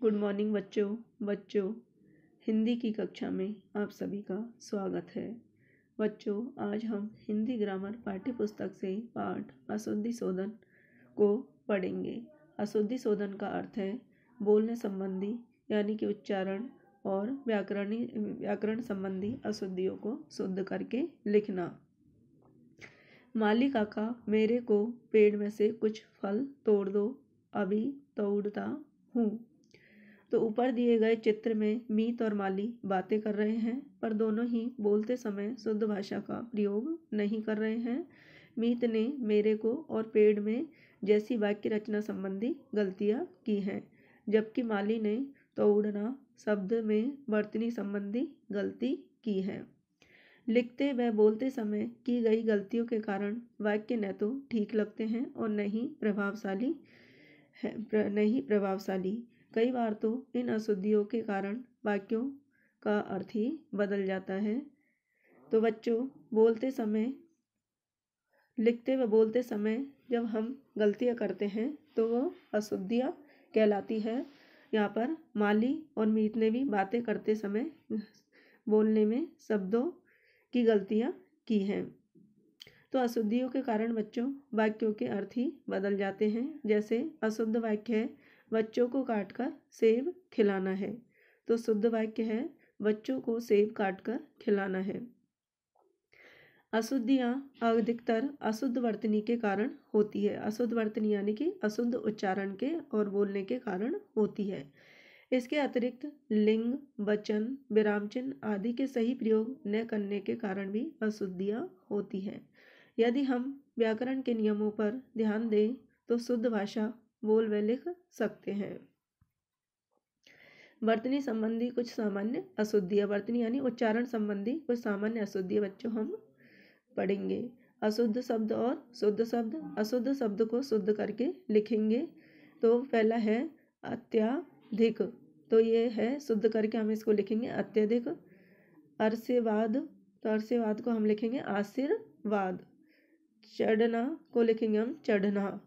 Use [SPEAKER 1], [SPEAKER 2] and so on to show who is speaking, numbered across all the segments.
[SPEAKER 1] Good morning बच्चों हिंदी की कक्षा में आप सभी का स्वागत है। बच्चों, आज हम हिंदी ग्रामर पाठ्य पुस्तक से पाठ अशुद्धि शोधन को पढ़ेंगे। अशुद्धि शोधन का अर्थ है बोलने संबंधी यानी कि उच्चारण और व्याकरण संबंधी अशुद्धियों को शुद्ध करके लिखना। माली काका, मेरे को पेड़ में से कुछ फल तोड़ दो, अभी तोड़ता हूँ। तो ऊपर दिए गए चित्र में मीत और माली बातें कर रहे हैं, पर दोनों ही बोलते समय शुद्ध भाषा का प्रयोग नहीं कर रहे हैं। मीत ने मेरे को और पेड़ में जैसी वाक्य रचना संबंधी गलतियाँ की हैं, जबकि माली ने तोड़ना शब्द में वर्तनी संबंधी गलती की है। लिखते व बोलते समय की गई गलतियों के कारण वाक्य न तो ठीक लगते हैं और न ही प्रभावशाली। कई बार तो इन अशुद्धियों के कारण वाक्यों का अर्थ ही बदल जाता है। तो बच्चों, लिखते व बोलते समय जब हम गलतियाँ करते हैं तो वो अशुद्धियाँ कहलाती है। यहाँ पर माली और मीत ने भी बातें करते समय बोलने में शब्दों की गलतियाँ की हैं। तो अशुद्धियों के कारण बच्चों वाक्यों के अर्थ ही बदल जाते हैं। जैसे अशुद्ध वाक्य है बच्चों को काटकर सेब खिलाना है, तो शुद्ध वाक्य है बच्चों को सेब काटकर खिलाना है। अशुद्धियाँ अधिकतर अशुद्ध वर्तनी के कारण होती है। अशुद्ध वर्तनी यानी कि अशुद्ध उच्चारण के और बोलने के कारण होती है। इसके अतिरिक्त लिंग, वचन, विराम चिन्ह आदि के सही प्रयोग न करने के कारण भी अशुद्धियाँ होती हैं। यदि हम व्याकरण के नियमों पर ध्यान दें तो शुद्ध भाषा बोल व लिख सकते हैं। वर्तनी संबंधी कुछ सामान्य अशुद्धियाँ, वर्तनी यानी उच्चारण संबंधी कुछ सामान्य अशुद्धियाँ बच्चों हम पढ़ेंगे। अशुद्ध शब्द और शुद्ध शब्द। अशुद्ध शब्द को शुद्ध करके लिखेंगे। तो पहला है अत्याधिक, तो ये है शुद्ध करके हम इसको लिखेंगे अत्यधिक। अरसेवाद, तो अरसेवाद को हम लिखेंगे आशीर्वाद। चढ़ना को लिखेंगे हम चढ़ना।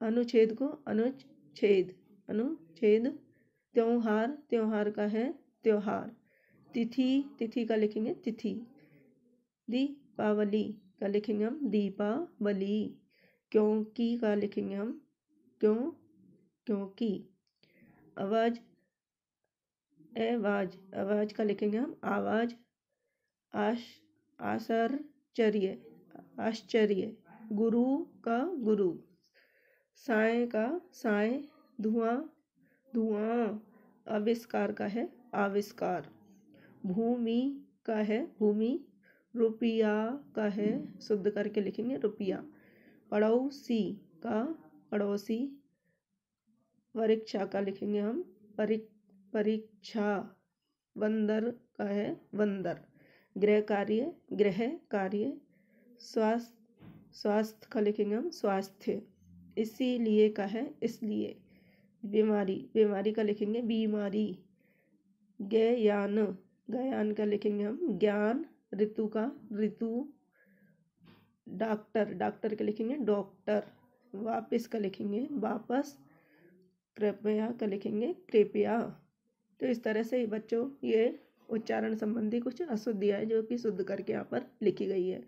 [SPEAKER 1] अनुच्छेद को अनुच्छेद। त्योहार, त्योहार का है त्योहार। तिथि का लिखेंगे तिथि। दीपावली का लिखेंगे हम दीपावली। क्योंकि का लिखेंगे हम क्योंकि। आवाज का लिखेंगे हम आवाज। आश्चर्य। गुरु का गुरु। साय का साय। धुआं। आविष्कार का है आविष्कार। भूमि का है भूमि। रुपया का है शुद्ध करके लिखेंगे रुपया। पड़ोसी का पड़ोसी। परीक्षा का लिखेंगे हम परीक्षा। बंदर का है बंदर। गृह कार्य। स्वास्थ्य का लिखेंगे हम स्वास्थ्य। इसीलिए का है इसलिए। बीमारी का लिखेंगे बीमारी। ज्ञान का लिखेंगे हम ज्ञान। ऋतु का ऋतु। डॉक्टर का लिखेंगे डॉक्टर। वापस का लिखेंगे वापस। कृपया का लिखेंगे कृपया। तो इस तरह से बच्चों ये उच्चारण संबंधी कुछ अशुद्धियाँ जो कि शुद्ध करके यहाँ पर लिखी गई है।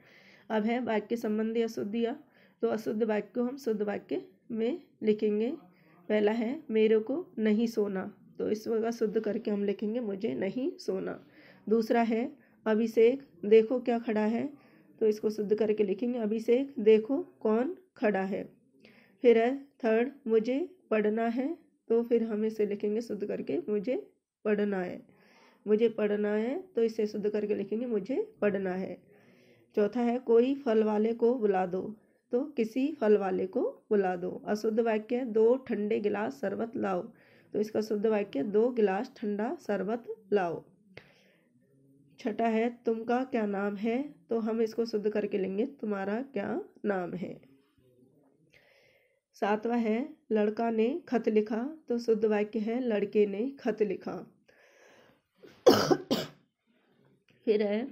[SPEAKER 1] अब है वाक्य संबंधी अशुद्धियाँ। तो अशुद्ध वाक्य को हम शुद्ध वाक्य में लिखेंगे। पहला है मेरे को नहीं सोना, तो इस वजह शुद्ध करके हम लिखेंगे मुझे नहीं सोना। दूसरा है अभिषेक, देखो क्या खड़ा है, तो इसको शुद्ध करके लिखेंगे अभिषेक देखो कौन खड़ा है। फिर है थर्ड मुझे पढ़ना है, तो फिर हम इसे लिखेंगे शुद्ध करके मुझे पढ़ना है। तो इसे शुद्ध करके लिखेंगे मुझे पढ़ना है। चौथा है कोई फल वाले को बुला दो, तो किसी फल वाले को बुला दो। अशुद्ध वाक्य 2 ठंडे गिलास शरबत लाओ, तो इसका शुद्ध वाक्य 2 गिलास ठंडा शरबत लाओ। छठा है तुम का क्या नाम है, तो हम इसको शुद्ध करके लेंगे तुम्हारा क्या नाम है। सातवां है लड़का ने खत लिखा, तो शुद्ध वाक्य है लड़के ने खत लिखा। फिर है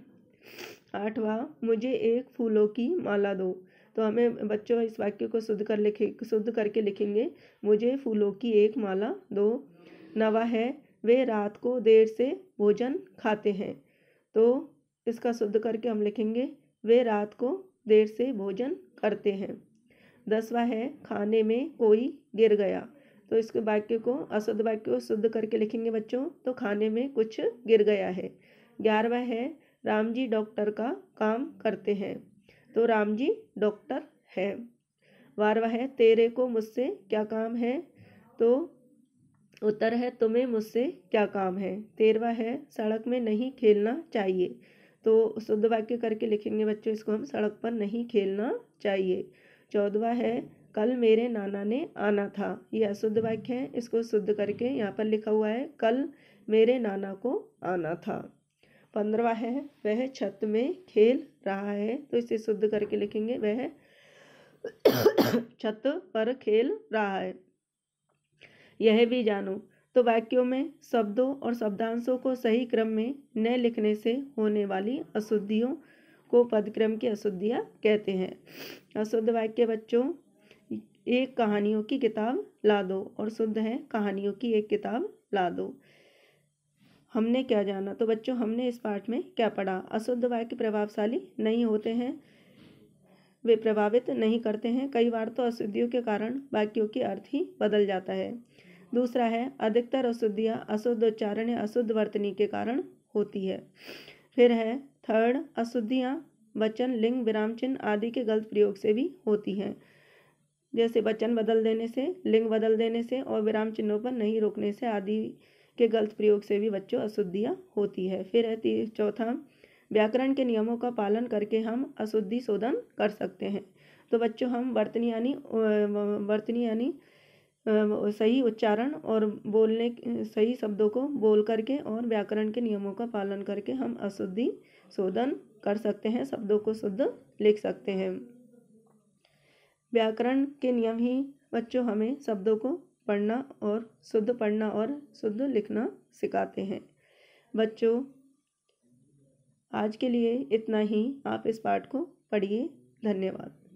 [SPEAKER 1] आठवां मुझे एक फूलों की माला दो, तो हमें बच्चों इस वाक्य को शुद्ध करके लिखेंगे मुझे फूलों की एक माला दो। नवा है वे रात को देर से भोजन खाते हैं। तो इसका शुद्ध करके हम लिखेंगे वे रात को देर से भोजन करते हैं। 10वां है खाने में कोई गिर गया। तो इसके वाक्य को अशुद्ध वाक्य को शुद्ध करके लिखेंगे बच्चों। तो खाने में कुछ गिर गया है। 11वां है राम जी डॉक्टर का काम करते हैं। तो राम जी डॉक्टर है। 12वां है तेरे को मुझसे क्या काम है। तो उत्तर है तुम्हें मुझसे क्या काम है। 13वां है सड़क में नहीं खेलना चाहिए। तो शुद्ध वाक्य करके लिखेंगे बच्चों इसको हम सड़क पर नहीं खेलना चाहिए। 14वां है कल मेरे नाना ने आना था। ये अशुद्ध वाक्य है, इसको शुद्ध करके यहाँ पर लिखा हुआ है कल मेरे नाना को आना था। 15वां है वह छत में खेल रहा है। तो इसे शुद्ध करके लिखेंगे वह छत पर खेल रहा है। यह भी जानो। तो वाक्यों में शब्दों और शब्दांशों को सही क्रम में न लिखने से होने वाली अशुद्धियों को पदक्रम की अशुद्धियाँ कहते हैं। अशुद्ध वाक्य बच्चों एक कहानियों की किताब ला दो और शुद्ध है कहानियों की एक किताब ला दो। हमने क्या जाना। तो बच्चों हमने इस पाठ में क्या पढ़ा। अशुद्ध वाक्य प्रभावशाली नहीं होते हैं, वे प्रभावित नहीं करते हैं। कई बार तो अशुद्धियों के कारण वाक्यों की अर्थ ही बदल जाता है। दूसरा है अधिकतर अशुद्धियाँ अशुद्ध उच्चारण या अशुद्ध वर्तनी के कारण होती है। फिर है थर्ड अशुद्धियाँ वचन लिंग विराम चिन्ह आदि के गलत प्रयोग से भी होती हैं। जैसे वचन बदल देने से, लिंग बदल देने से और विराम चिन्हों पर नहीं रोकने से आदि के गलत प्रयोग से भी बच्चों अशुद्धियाँ होती है। फिर है चौथा व्याकरण के नियमों का पालन करके हम अशुद्धि शोधन कर सकते हैं। तो बच्चों हम वर्तनी यानी सही उच्चारण और बोलने सही शब्दों को बोल करके और व्याकरण के नियमों का पालन करके हम अशुद्धि शोधन कर सकते हैं, शब्दों को शुद्ध लिख सकते हैं। व्याकरण के नियम ही बच्चों हमें शब्दों को पढ़ना और शुद्ध लिखना सिखाते हैं। बच्चों आज के लिए इतना ही। आप इस पाठ को पढ़िए। धन्यवाद।